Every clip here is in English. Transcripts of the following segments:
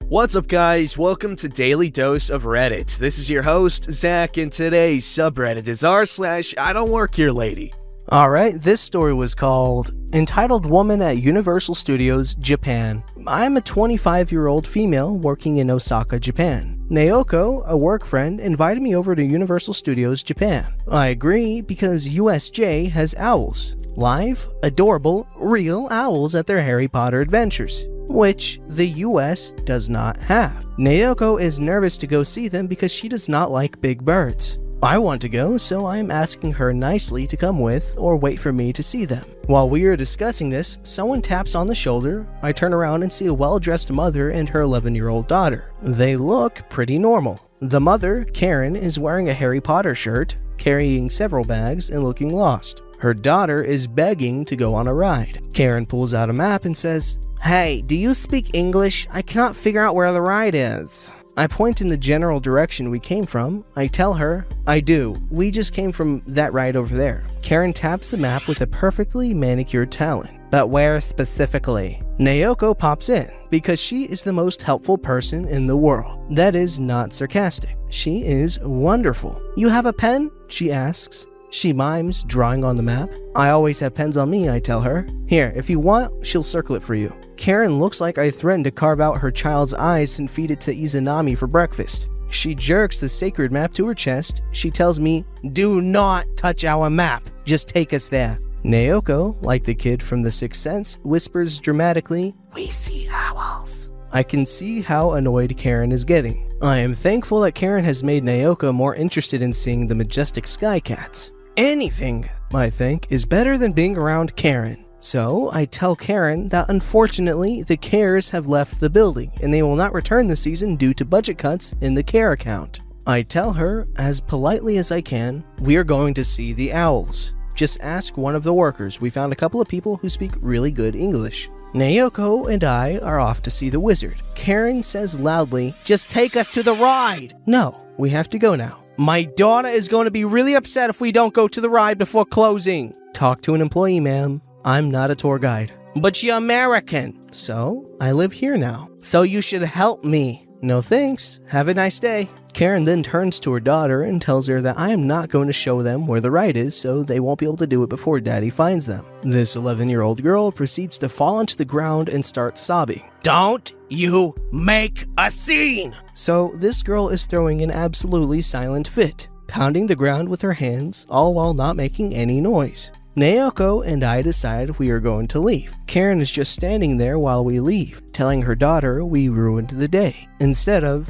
What's up guys, welcome to Daily Dose of Reddit. This is your host, Zach, and today's subreddit is r/IDontWorkHereLady. Alright, this story was called Entitled Woman at Universal Studios, Japan. I'm a 25-year-old female working in Osaka, Japan. Naoko, a work friend, invited me over to Universal Studios, Japan. I agree because USJ has owls. Live, adorable, real owls at their Harry Potter adventures, which the US does not have. Naoko is nervous to go see them because she does not like big birds. I want to go, so I am asking her nicely to come with or wait for me to see them. While we are discussing this, someone taps on the shoulder. I turn around and see a well-dressed mother and her 11-year-old daughter. They look pretty normal. The mother, Karen, is wearing a Harry Potter shirt, carrying several bags and looking lost. Her daughter is begging to go on a ride. Karen pulls out a map and says, "Hey, do you speak English? I cannot figure out where the ride is." I point in the general direction we came from. I tell her, "I do. We just came from that ride over there." Karen taps the map with a perfectly manicured talon. "But where specifically?" Naoko pops in, because she is the most helpful person in the world. That is not sarcastic. She is wonderful. "You have a pen?" she asks. She mimes, drawing on the map. "I always have pens on me," I tell her. "Here, if you want, she'll circle it for you." Karen looks like I threatened to carve out her child's eyes and feed it to Izanami for breakfast. She jerks the sacred map to her chest. She tells me, "Do not touch our map. Just take us there." Naoko, like the kid from The Sixth Sense, whispers dramatically, "We see owls." I can see how annoyed Karen is getting. I am thankful that Karen has made Naoko more interested in seeing the majestic sky cats. Anything, I think, is better than being around Karen. So I tell Karen that unfortunately the Cares have left the building and they will not return this season due to budget cuts in the Care account. I tell her, as politely as I can, we are going to see the owls. Just ask one of the workers. We found a couple of people who speak really good English. Naoko and I are off to see the wizard. Karen says loudly, "Just take us to the ride!" No, we have to go now. "My daughter is going to be really upset if we don't go to the ride before closing." Talk to an employee, ma'am. I'm not a tour guide. "But you're American." "So, I live here now." "So you should help me." "No thanks. Have a nice day." Karen then turns to her daughter and tells her that I am not going to show them where the ride is, so they won't be able to do it before Daddy finds them. This 11-year-old girl proceeds to fall onto the ground and start sobbing. "Don't you make a scene!" So this girl is throwing an absolutely silent fit, pounding the ground with her hands, all while not making any noise. Naoko and I decide we are going to leave. Karen is just standing there while we leave, telling her daughter we ruined the day, instead of,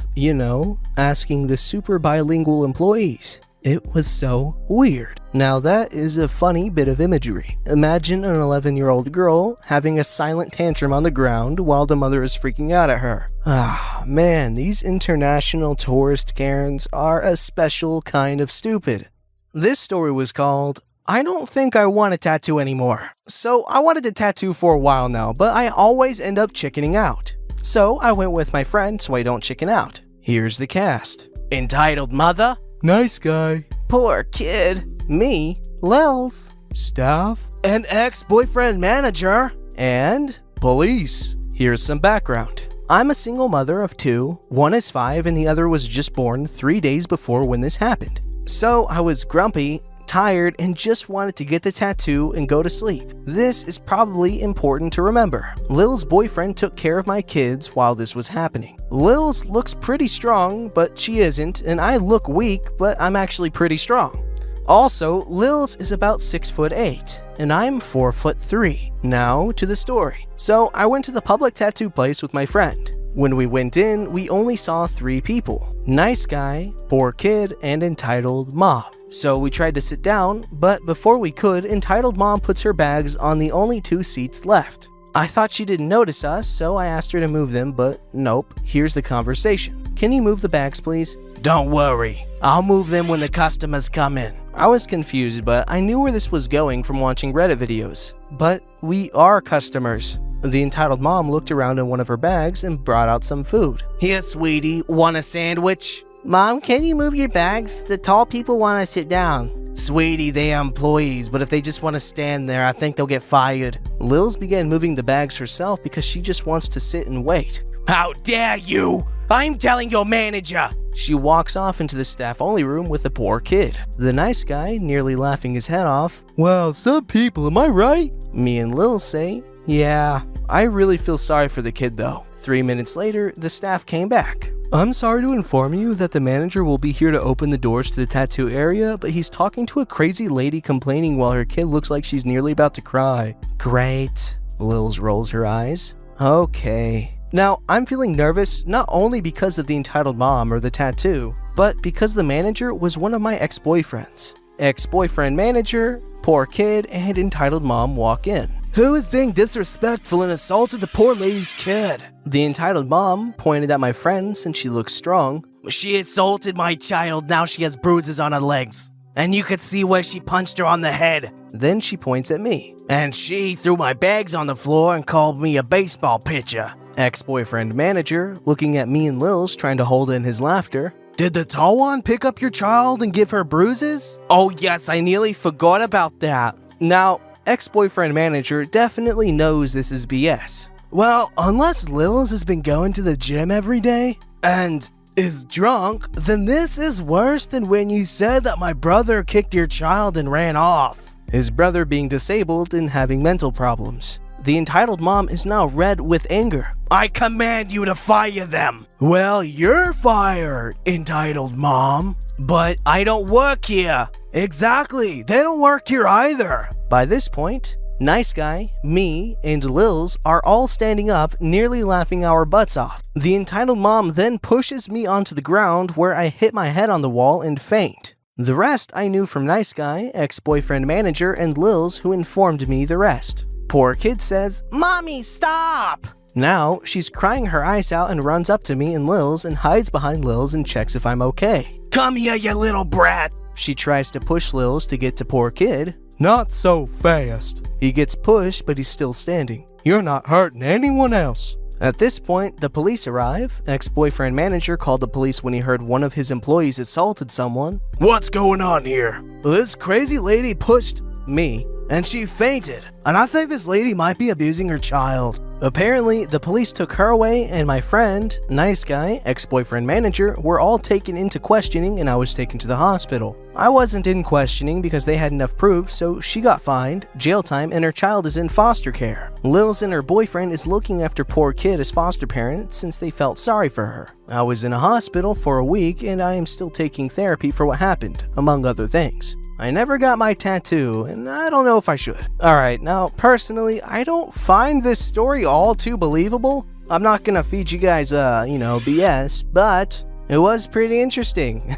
asking the super bilingual employees. It was so weird. Now that is a funny bit of imagery. Imagine an 11-year-old girl having a silent tantrum on the ground while the mother is freaking out at her. Ah, man, these international tourist Karens are a special kind of stupid. This story was called I don't think I want a tattoo anymore. So I wanted a tattoo for a while now, but I always end up chickening out. So I went with my friend so I don't chicken out. Here's the cast. Entitled Mother. Nice guy. Poor kid. Me. Lils. Staff. An ex-boyfriend manager. And police. Here's some background. I'm a single mother of two. One is 5 and the other was just born 3 days before when this happened. So I was grumpy, tired, and just wanted to get the tattoo and go to sleep. This is probably important to remember. Lil's boyfriend took care of my kids while this was happening. Lil's looks pretty strong, but she isn't, and I look weak, but I'm actually pretty strong. Also, Lil's is about 6'8", and I'm 4'3". Now to the story. So I went to the public tattoo place with my friend. When we went in, we only saw 3 people. Nice guy, poor kid, and entitled mom. So we tried to sit down, but before we could, entitled mom puts her bags on the only 2 seats left. I thought she didn't notice us, so I asked her to move them, but nope. Here's the conversation. "Can you move the bags, please?" "Don't worry. I'll move them when the customers come in." I was confused, but I knew where this was going from watching Reddit videos. But we are customers. The entitled mom looked around in one of her bags and brought out some food. "Here, sweetie, want a sandwich?" "Mom, can you move your bags? The tall people want to sit down." "Sweetie, they are employees, but if they just want to stand there, I think they'll get fired." Lils began moving the bags herself because she just wants to sit and wait. How dare you! I'm telling your manager! She walks off into the staff-only room with the poor kid. The nice guy, nearly laughing his head off, "Well, some people, am I right?" Me and Lil say, "Yeah." I really feel sorry for the kid though. 3 minutes later, the staff came back. "I'm sorry to inform you that the manager will be here to open the doors to the tattoo area, but he's talking to a crazy lady complaining while her kid looks like she's nearly about to cry." Great. Lils rolls her eyes. Okay. Now, I'm feeling nervous not only because of the entitled mom or the tattoo, but because the manager was one of my ex-boyfriends. Ex-boyfriend manager, poor kid, and entitled mom walk in. "Who is being disrespectful and assaulted the poor lady's kid?" The entitled mom pointed at my friend since she looks strong. "She assaulted my child, now she has bruises on her legs. And you could see where she punched her on the head." Then she points at me. "And she threw my bags on the floor and called me a baseball pitcher." Ex-boyfriend manager, looking at me and Lils trying to hold in his laughter. "Did the tall one pick up your child and give her bruises?" "Oh yes, I nearly forgot about that." Now, ex-boyfriend manager definitely knows this is BS. "Well, unless Lils has been going to the gym every day and is drunk, then this is worse than when you said that my brother kicked your child and ran off." His brother being disabled and having mental problems. The entitled mom is now red with anger. "I command you to fire them." "Well, you're fired, entitled mom." "But I don't work here." "Exactly, they don't work here either." By this point, nice guy, me, and Lils are all standing up, nearly laughing our butts off. The entitled mom then pushes me onto the ground where I hit my head on the wall and faint. The rest I knew from nice guy, ex-boyfriend manager, and Lils who informed me the rest. Poor kid says, "Mommy, stop!" Now, she's crying her eyes out and runs up to me and Lils and hides behind Lils and checks if I'm okay. "Come here, you little brat!" She tries to push Lils to get to poor kid. "Not so fast." He gets pushed, but he's still standing. "You're not hurting anyone else." At this point, the police arrive. Ex-boyfriend manager called the police when he heard one of his employees assaulted someone. "What's going on here?" "This crazy lady pushed me, and she fainted, and I think this lady might be abusing her child." Apparently, the police took her away, and my friend, nice guy, ex-boyfriend manager, were all taken into questioning and I was taken to the hospital. I wasn't in questioning because they had enough proof, so she got fined, jail time, and her child is in foster care. Lils and her boyfriend is looking after poor kid as foster parent since they felt sorry for her. I was in a hospital for a week and I am still taking therapy for what happened, among other things. I never got my tattoo, and I don't know if I should. Alright, now, personally, I don't find this story all too believable. I'm not gonna feed you guys, BS, but it was pretty interesting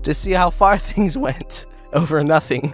to see how far things went over nothing.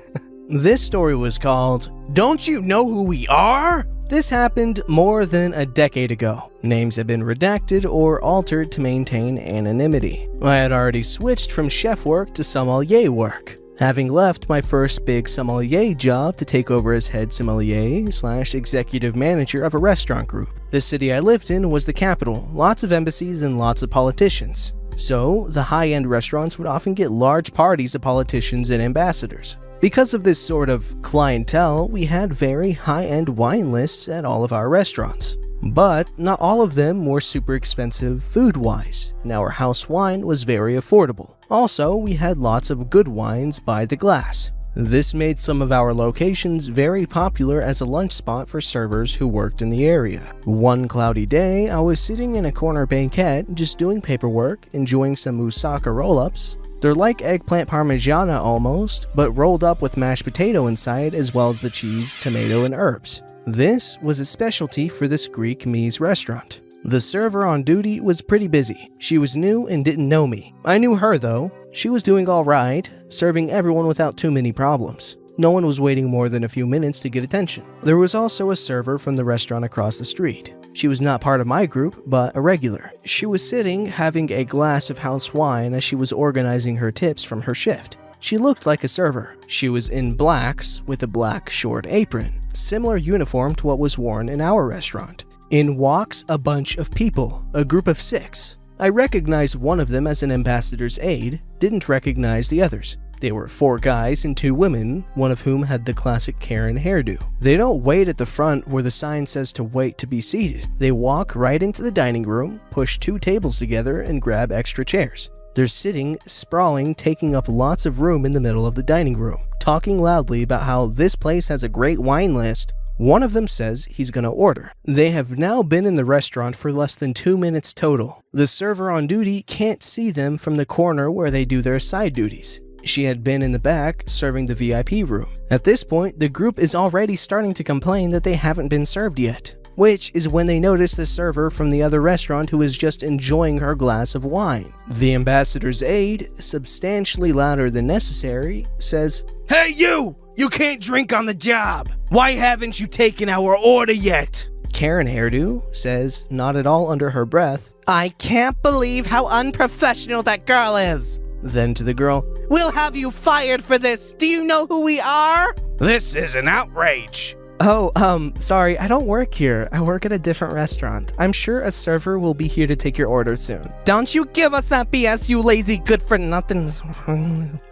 This story was called, "Don't You Know Who We Are?" This happened more than a decade ago. Names have been redacted or altered to maintain anonymity. I had already switched from chef work to sommelier work, having left my first big sommelier job to take over as head sommelier/executive manager of a restaurant group. The city I lived in was the capital, lots of embassies and lots of politicians. So, the high-end restaurants would often get large parties of politicians and ambassadors. Because of this sort of clientele, we had very high-end wine lists at all of our restaurants. But not all of them were super expensive food-wise, and our house wine was very affordable. Also, we had lots of good wines by the glass. This made some of our locations very popular as a lunch spot for servers who worked in the area. One cloudy day, I was sitting in a corner banquette just doing paperwork, enjoying some moussaka roll-ups. They're like eggplant parmigiana almost, but rolled up with mashed potato inside as well as the cheese, tomato, and herbs. This was a specialty for this Greek Mies restaurant. The server on duty was pretty busy. She was new and didn't know me. I knew her though. She was doing alright, serving everyone without too many problems. No one was waiting more than a few minutes to get attention. There was also a server from the restaurant across the street. She was not part of my group, but a regular. She was sitting having a glass of house wine as she was organizing her tips from her shift. She looked like a server. She was in blacks with a black short apron, similar uniform to what was worn in our restaurant. In walks a bunch of people, a group of 6. I recognized one of them as an ambassador's aide, didn't recognize the others. They were 4 guys and 2 women, one of whom had the classic Karen hairdo. They don't wait at the front where the sign says to wait to be seated. They walk right into the dining room, push 2 tables together, and grab extra chairs. They're sitting, sprawling, taking up lots of room in the middle of the dining room, talking loudly about how this place has a great wine list. One of them says he's gonna order. They have now been in the restaurant for less than 2 minutes total. The server on duty can't see them from the corner where they do their side duties. She had been in the back, serving the VIP room. At this point, the group is already starting to complain that they haven't been served yet, which is when they notice the server from the other restaurant who is just enjoying her glass of wine. The ambassador's aide, substantially louder than necessary, says, "Hey you! You can't drink on the job! Why haven't you taken our order yet?" Karen hairdo says, not at all under her breath, "I can't believe how unprofessional that girl is." Then to the girl, "We'll have you fired for this! Do you know who we are?" "This is an outrage!" "Oh, sorry, I don't work here. I work at a different restaurant. I'm sure a server will be here to take your order soon." "Don't you give us that BS, you lazy good-for-nothing."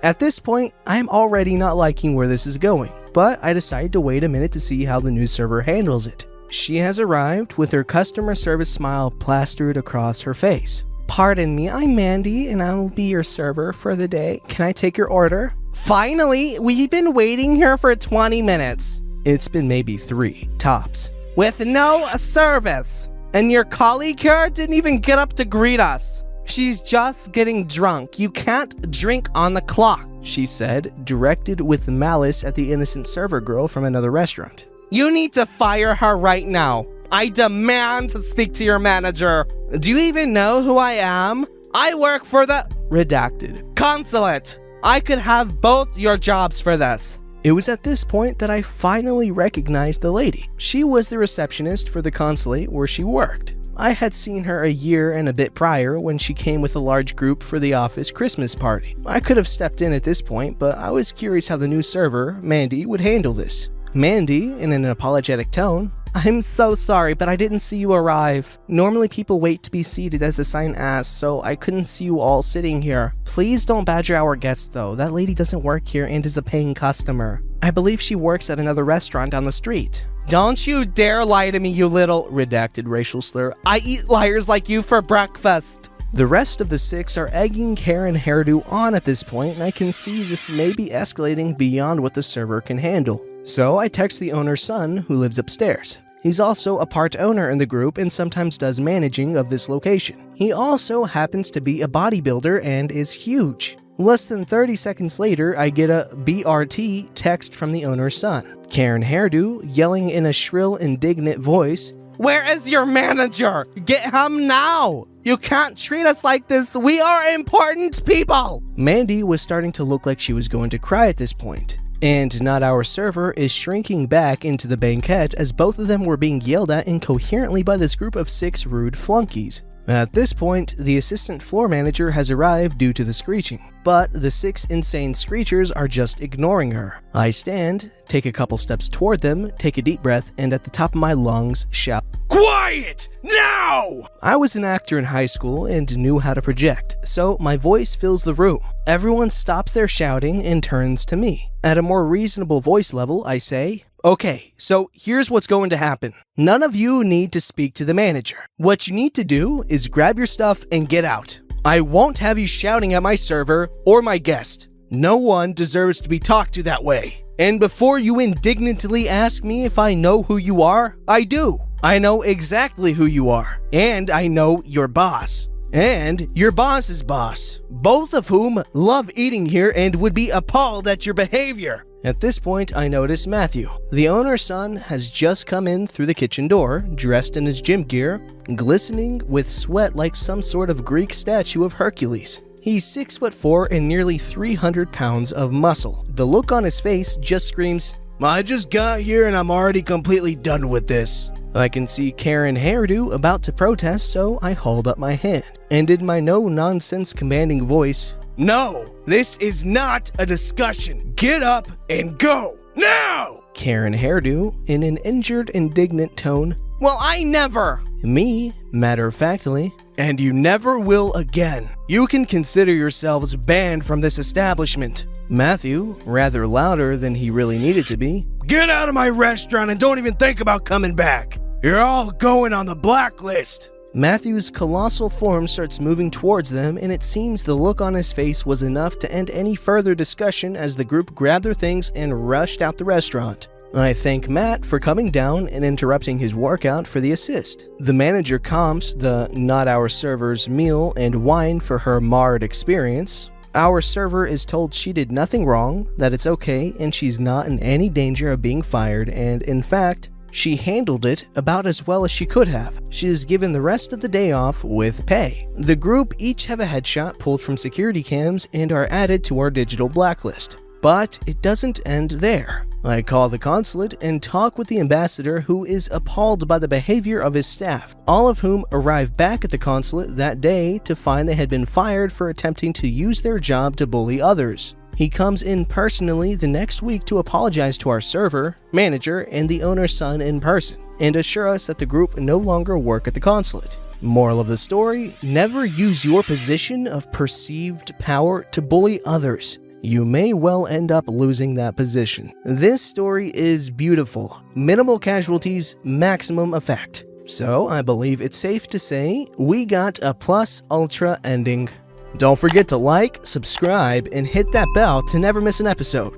At this point, I'm already not liking where this is going, but I decide to wait a minute to see how the new server handles it. She has arrived with her customer service smile plastered across her face. "Pardon me, I'm Mandy, and I will be your server for the day. Can I take your order?" "Finally, we've been waiting here for 20 minutes. It's been maybe 3, tops. "With no service. And your colleague here didn't even get up to greet us. She's just getting drunk. You can't drink on the clock," she said, directed with malice at the innocent server girl from another restaurant. "You need to fire her right now. I demand to speak to your manager. Do you even know who I am? I work for the redacted consulate. I could have both your jobs for this." It was at this point that I finally recognized the lady. She was the receptionist for the consulate where she worked. I had seen her a year and a bit prior when she came with a large group for the office Christmas party. I could have stepped in at this point, but I was curious how the new server, Mandy, would handle this. Mandy, in an apologetic tone, "I'm so sorry, but I didn't see you arrive. Normally people wait to be seated as the sign asks, so I couldn't see you all sitting here. Please don't badger our guests though. That lady doesn't work here and is a paying customer. I believe she works at another restaurant on the street." "Don't you dare lie to me, you little," redacted racial slur. "I eat liars like you for breakfast." The rest of the 6 are egging Karen hairdo on at this point, and I can see this may be escalating beyond what the server can handle. So I text the owner's son, who lives upstairs. He's also a part owner in the group and sometimes does managing of this location. He also happens to be a bodybuilder and is huge. Less than 30 seconds later, I get a BRT text from the owner's son. Karen hairdo yelling in a shrill, indignant voice, "Where is your manager? Get him now! You can't treat us like this. We are important people!" Mandy was starting to look like she was going to cry at this point. And Not Our Server is shrinking back into the banquette as both of them were being yelled at incoherently by this group of 6 rude flunkies. At this point, the assistant floor manager has arrived due to the screeching, but the 6 insane screechers are just ignoring her. I stand, take a couple steps toward them, take a deep breath, and at the top of my lungs shout, "Quiet! Now!" I was an actor in high school and knew how to project, so my voice fills the room. Everyone stops their shouting and turns to me. At a more reasonable voice level, I say, "Okay, so here's what's going to happen. None of you need to speak to the manager. What you need to do is grab your stuff and get out. I won't have you shouting at my server or my guest. No one deserves to be talked to that way. And before you indignantly ask me if I know who you are, I do. I know exactly who you are, and I know your boss. And your boss's boss, both of whom love eating here and would be appalled at your behavior." At this point, I notice Matthew. The owner's son has just come in through the kitchen door, dressed in his gym gear, glistening with sweat like some sort of Greek statue of Hercules. He's 6'4" and nearly 300 pounds of muscle. The look on his face just screams, "I just got here and I'm already completely done with this." I can see Karen hairdo about to protest, so I hold up my hand, and in my no-nonsense commanding voice, "No, this is not a discussion. Get up and go, now!" Karen hairdo, in an injured, indignant tone, "Well, I never!" Me, matter-of-factly, "And you never will again. You can consider yourselves banned from this establishment." Matthew, rather louder than he really needed to be, "Get out of my restaurant and don't even think about coming back! You're all going on the blacklist!" Matthew's colossal form starts moving towards them, and it seems the look on his face was enough to end any further discussion as the group grabbed their things and rushed out the restaurant. I thank Matt for coming down and interrupting his workout for the assist. The manager comps the not our server's meal and wine for her marred experience. Our server is told she did nothing wrong, that it's okay, and she's not in any danger of being fired, and in fact, she handled it about as well as she could have. She is given the rest of the day off with pay. The group each have a headshot pulled from security cams and are added to our digital blacklist. But it doesn't end there. I call the consulate and talk with the ambassador, who is appalled by the behavior of his staff, all of whom arrive back at the consulate that day to find they had been fired for attempting to use their job to bully others. He comes in personally the next week to apologize to our server, manager, and the owner's son in person, and assure us that the group no longer work at the consulate. Moral of the story: never use your position of perceived power to bully others. You may well end up losing that position. This story is beautiful. Minimal casualties, maximum effect. So I believe it's safe to say we got a plus ultra ending. Don't forget to like, subscribe, and hit that bell to never miss an episode.